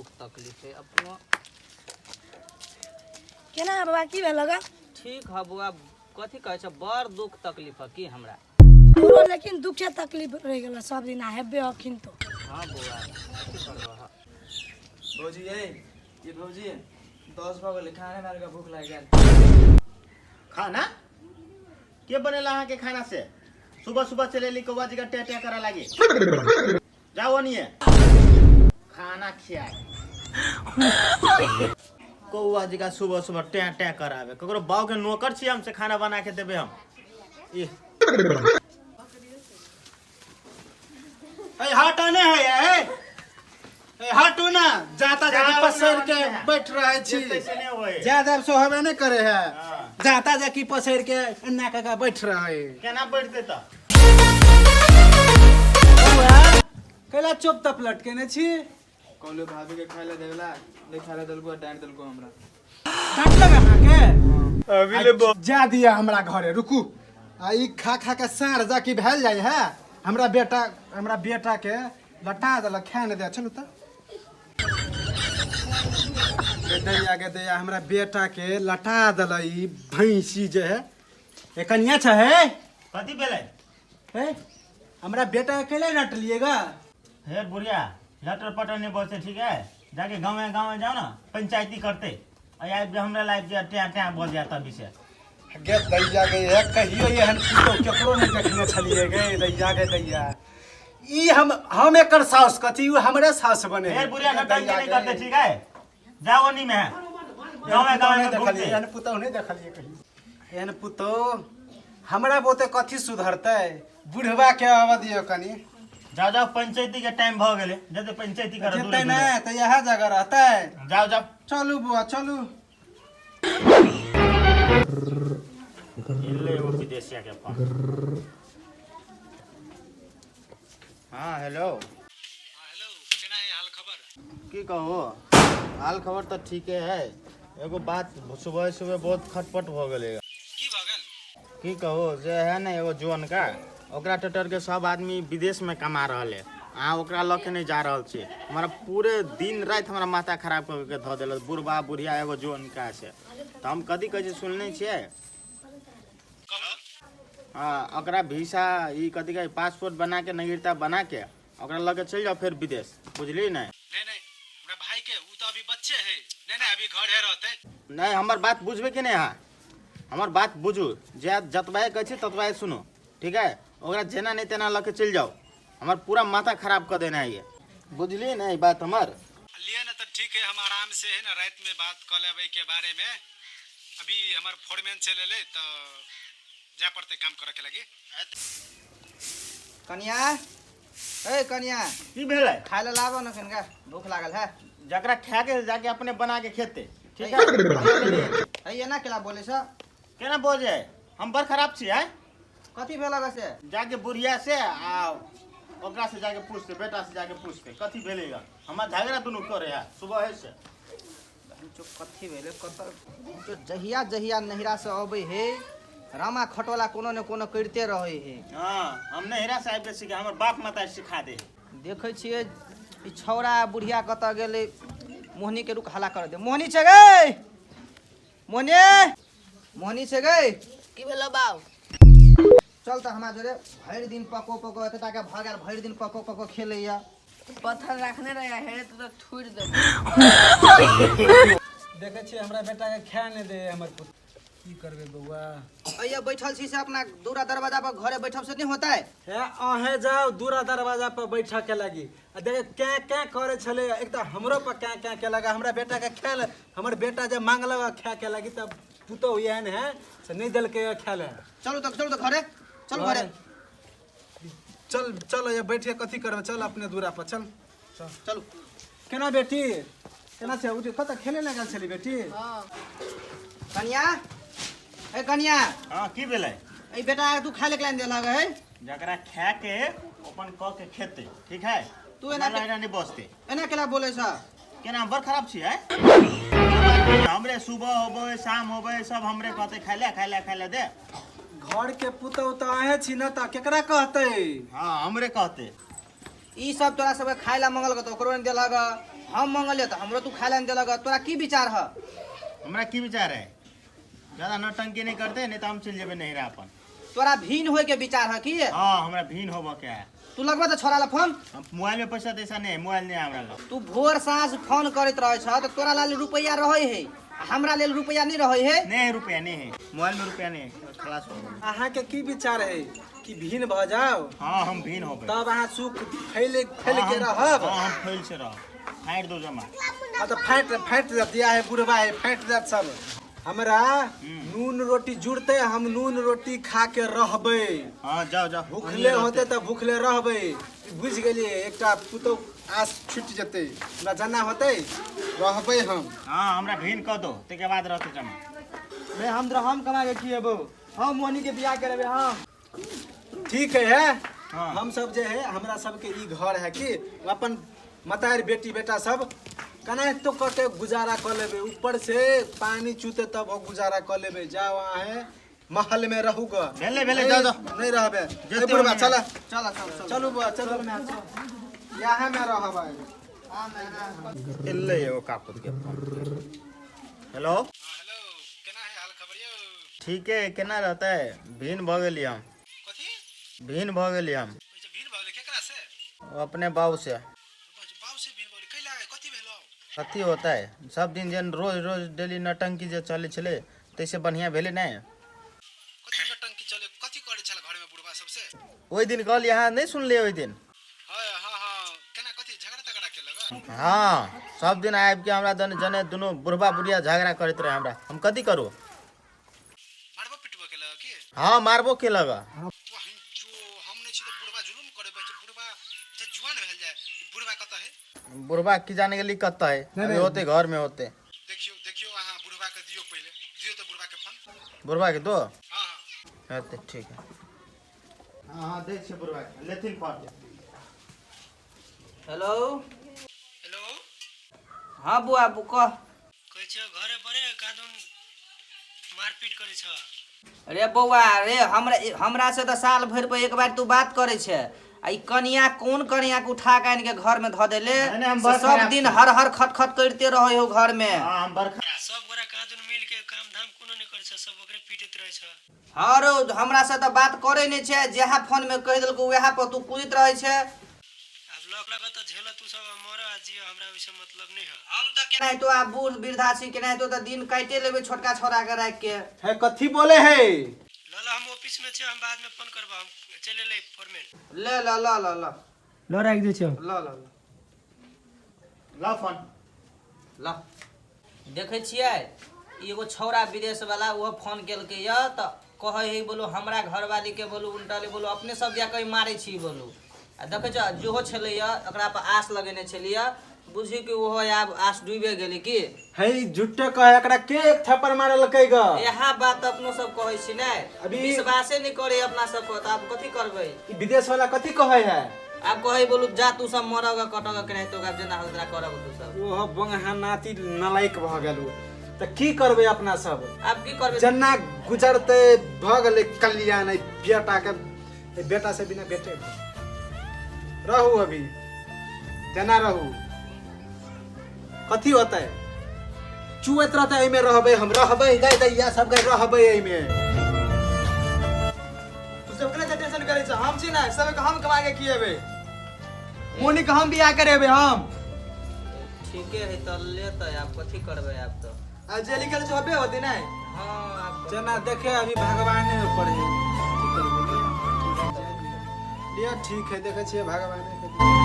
दुख तकलीफ है अपना। केना बाबा की भेल लगा? ठीक है बुआ, कथी कहे छ बड़ दुख तकलीफ है की हमरा। तोरो लेकिन दुखे तकलीफ रह गेल सब दिन हेबे हखिन तो। हां बुआ कथी करबो ह। भौजी ये भौजी 10 बजे ले खाना मार के भूख लग गेल। खाना के बनेला अहाँ के खाना से? सुबह सुबह चले ली कौवा जी का टे टे करा लागी। जाओ नहीं खाना खियाए कौवा जी का सुबह सुबह टे टे करावे। ककरो बाव के नौकर छी हमसे खाना बना के देबे हम। ए हटाने है ये हटू ना जाता जाके पसर के बैठ रहे छी। ज्यादा सोहबे नहीं करे है। जाता जाके पसर के अन्ना का बैठ रहे केना बैठते त कैला चुप तप लटकेने छी। कहलो भाभी के खाइला देला नहीं खाइला दलको डांट दलको हमरा। डांट लगा हां के अभी ले जा दिया हमरा घरे। रुकू आ ई खा खा के सार जाकी भेल जाय है। हमरा बेटा के लटा दल खाए न दे। चलू त दैया के दैया हमरा बेटा के लटा दल। ई भैंसी जे है ए कन्या छ है कथी भेलै? है हमरा बेटा के कैले नटलिएगा। हे बुढ़िया लटर पटर नहीं बोलते ठीक है। जाके गाँव में जाओ ना पंचायती करते हमरा लाइफ टे टे बोल जाता विषय। गे दैया के एक कहियो एहन पुतो केकरो नहीं देखने छलिए गे दैया के दैया। ई हम एकर सास कथी उ हमरे सास बने। हे बुढ़िया नटंकी नहीं करते ठीक है। जाओ नहीं में गाँव में देखलिए एहन पुतो नहीं देखलिए कहीं। एहन पुतो हमरा बोते कथी सुधरते। बुढ़वा के आवा दियो कनी। जाओ जाओ पंचायती के टाइम भ गेले। जते पंचायती कर जेते ना त यह जगह रहते। जाओ जाओ चलू बुआ चलू। ले वो विदेशिया के फोन। हाँ हेलो। हेलो केना है हाल खबर? की कहो हाल खबर तो ठीक है। एगो बात सुबह सुबह बहुत खटपट भ गेले। की भ गेल? की कहो जे है ना एगो जोन का ओकरा टटर के सब आदमी विदेश में कमा रहल है। अहाँ ओकरा लऽ के नहीं जा रहल छी। हमारा पूरे दिन रात हमारा माथा खराब करके धऽ देल। बुढ़बा बुढ़िया एगो जोन का से तो हम कथी कहै छी सुनने छियै। हाँ ओकरा वीसा ई कथी कहै पासपोर्ट बना के नागरिकता बना के ओकरा लऽ के चल जाओ फिर विदेश। बुझली नहीं? नहीं हमरा भाई के उ तो अभी बच्चे है। नहीं अभी घर है रहते। नहीं हमार बात बुझबे कि नहीं अहाँ? हमार बात बुझू जे जतबा कहै छी ततबा सुनो ठीक है। ओकरा जेना नहीं तेना लऽ के चल जाओ। हमार पूरा माथा खराब कर देना है ये। बुझली नहीं बात हमार? लिए ना तो ठीक है। हम आराम से है ना रात में बात कर लेबै के बारे में। अभी हमार फोरमैन चले ले तो जा पड़ते काम करे के लगी। कन्या ए कन्या की भेलै? खाए ला लाबो न कनका भूख लागल है। जकरा खा के जाके अपने बना के खेते ठीक है। है ये ना केला बोले छ केना बोझे हम बड़ खराब छी है। कथी भेल से? जाके बुढ़िया से आ ओकरा से जाके पूछते बेटा से जाके पूछते कथी भेलेगा। हमार झगड़ा दुनू करे है सुबह है से। जो कथी भेले कत जो जहिया जहिया नहिरा से अबै हे रामा खटोला कोनो न कोनो करते रहे हे। हां हमने हेरा साहब के सिखा हमर बाप माता सिखा दे। देखै छियै ई छौरा बुढ़िया कत गेले। मोहनी के रुक हला कर दे। मोहनी छै गई मोहनी छै गई। की भेल बाऊ? चल त हमरा जोरे भरि दिन पको पको एत ताके भ गेल। भरि दिन पको पको खेलैया। पत्थर रखने रहे है तो थूड़ दे। देखे छी हमरा बेटा के खाए नहीं दे हमर पुत। की करबे बउआ? अइया बैठल छी से अपना दूरा दरवाजा पर घरे बैठब से नहीं होता है। है अहे जाओ दूरा दरवाजा पर बैठा के लगी। आ देखे क्या क्या करे छले। एक तो हमरो पर क्या क्या के लगा। हमरा बेटा के खेल हमर बेटा जब मांगलगा खा के लगी तब पुतो एहन है से नहीं दिल के खेले। चलो तो घरे चल घरे चल चल ये बैठ के कथी करबे। चल अपने दूरा पर चल चलू। केना बेटी केना छै उठ कत खेले लगल छली बेटी? हां कन्या ए कन्या हां की भेलै? ए बेटा तू खाए लेके लाइन दे लगे है। जकरा खा के अपन क के खेते ठीक है। तू एना नहीं बसते एना केला बोले छ? केना बड़ खराब छी है। हमरे सुबह होबे शाम होबे सब हमरे कहते खाइले दे। घर के पुतौ त आहे छी न त केकरा कहते? हां हमरे कहते। ई सब तोरा सब खाए ला मंगल के तो ओकरो ने देलग। हम मंगल तो हमरो तू खाए ला देलक तोरा की विचार है? हमरा की विचार है? ज्यादा नौटंकी नहीं करते नहीं तो हम चल जेबे नहिरा अपन। तोरा भीन होए के विचार है की? हाँ हमरा भीन होबो क्या है। तू लगवा तो छोरा ला फोन। मोबाइल में पैसा तैसा नहीं है, मोबाइल नहीं है हमरा लग। तू भोर साँझ फोन करत रहे छ तो तोरा ला रुपया रहे है, हमरा लेल रुपया नहीं रहे है। नहीं रुपया नहीं है, मोबाइल में रुपया नहीं है, खलास हो गया। अहाँ के की विचार है कि भीन भ जाओ? हाँ हम भीन हो गए। तब अहाँ सुख फैल के रहब। हाँ हम फैल से रह, फाइट दो जमा। हाँ तो फाइट दिया है बुढ़वा है, फाइट जात सब। हमरा नून रोटी जुड़ते, हम नून रोटी खा के रहबे। हाँ जाओ जाओ। भूखले होते तो भूखले रहबे। बुझ गेलिए, एकटा पुतो आस छूट जते ना जाना होते रहबे हम। हाँ हमरा भीन कह दो ते के बाद रहते जमा। बे हम कमा के खिएबो, हम मोनी के बियाह करबे हम। ठीक है हाँ। हम सब जे है हमरा सबके ई घर है कि अपन मतार बेटी बेटा सब कना तो करके गुजारा कर लेबे। ऊपर से पानी चूते तब वो गुजारा कर लेबे। जाओ वहाँ है महल में रहूगा। भेले जाओ जाओ। नहीं रहबे। जेते बुढ़वा ओने। चला चल चलो बुआ चलो यहाँ में रहबे। इल्ले एगो काकुत के। हेलो हेलो केना है हाल खबरियो? ठीक है, केना रहता है? भीन भ गेली हम। कथी भीन भ गेली हम भीड़ भले केकरा से? अपने बाबू से। बाऊ से भीड़ भले कैला कथी भेलो? कथी होता है सब दिन जन रोज रोज डेली नटंकी जे चले छले तैसे बढ़िया भेले नहीं। कथी नटंकी चले कथी करे छल घर में बुढ़वा सबसे? ओई दिन कहल यहाँ नहीं सुनले ओई दिन। हां केना कथी झगड़ा तगड़ा के लगा? हाँ सब दिन आब के हमरा जने दोनों बुढ़वा बुढ़िया झगड़ा करते रहे हमरा। हम कथी करू? मारबो पिटबो के लगा की? हाँ मारबो के लगा। हम नहीं छी तो बुढ़वा जुलुम करे बच्चे बुढ़वा जे जुआन भेल जाए। बुढ़वा कत है? बुढ़वा की जाने के लिए कत्ता है अभी होते घर में होते। देखियो अहाँ बुढ़वा के दियो पहले दियो तो बुढ़वा के फोन। बुढ़वा के दो हां होते ठीक है। हाँ देख से बुढ़वा के लेथिन फोन। हेलो हेलो हाँ बुआ कह। कहै छ घरे बड़े कादुन मारपीट करे छ? अरे बौआ रे हमरा से तो साल भर पर एक बार तू बात करे छे। आ ई कनिया कोन कनिया के उठा के आन के घर में धो देले। से सब दिन हर खटखट करते रहे हो घर में। हाँ हम बरखा सब गोरा कादुन मिल के काम धाम कोनो नहीं करे छ, सब ओकरे पीटत रहे छ। हाँ रो हमरा से तो बात करे नहीं छे। जहा फोन में कह देलको वहा पर तू कूदत रहे छे। अब लोग लगा तो झेल तू सब मर जियो, हमरा वैसे मतलब नहीं है। हम तो केना तो आ बूढ़ वृद्धा छी केना तो दिन काटे लेबे छोटका छोरा के राख के। है कथी बोले है? लला हम ऑफिस में छे, हम बाद में फोन करबो। हम चले ले फॉर्मेट ले ल ल ल ल लो राख दे छो। ल ल ला फोन ल देखे छियै एगो छौड़ा विदेश वाला वो फोन केलकै य त कहे है बोलो हमरा घरवाली के बोलो उल्टा ले बोलो अपने सब जाके मारे छी बोलो। आ देखे छ जोहो छलै य ओकरा पर आस लगेने छलियै बुझी कि ओहो आब आस डूबे गेली की। है झुट्टे कहे एकरा के एक थप्पड़ मारल कै ग? यहाँ बात अपनो सब कहै छी नै, अभी- विश्वासे नहीं करे अपना सब पर। त आब कथी करबै? ई विदेश वाला कथी कहे है? आब कहे बोलू जा तू सब मरग कटग के नहीं तो आब जेना होतरा करब तू सब। ओह बंगहा नाती नलायक भ गेलू। त की करबे अपना सब? आब की करबै? जना गुजरते भ गेले कल्याण। है बेटा के बेटा से बिना बेटे रहू अभी जना रहू। कथी होता है? चुएत रहता है में रहबे, हम रहबे दे दैया सब गए रहबे एई में। तू सब कने टेंशन करे छ? हम छी ना सब के हम कमा के खिएबे। मोनी के हम बियाह करेबे हम। ठीके है त लेतै आब कथी करबै आब त। आ जे लिखल छ हबे होती ना। हां आब जना देखे अभी भगवान ने ऊपर है। ठीक है लिया ठीक है देखे छिए भगवान ने।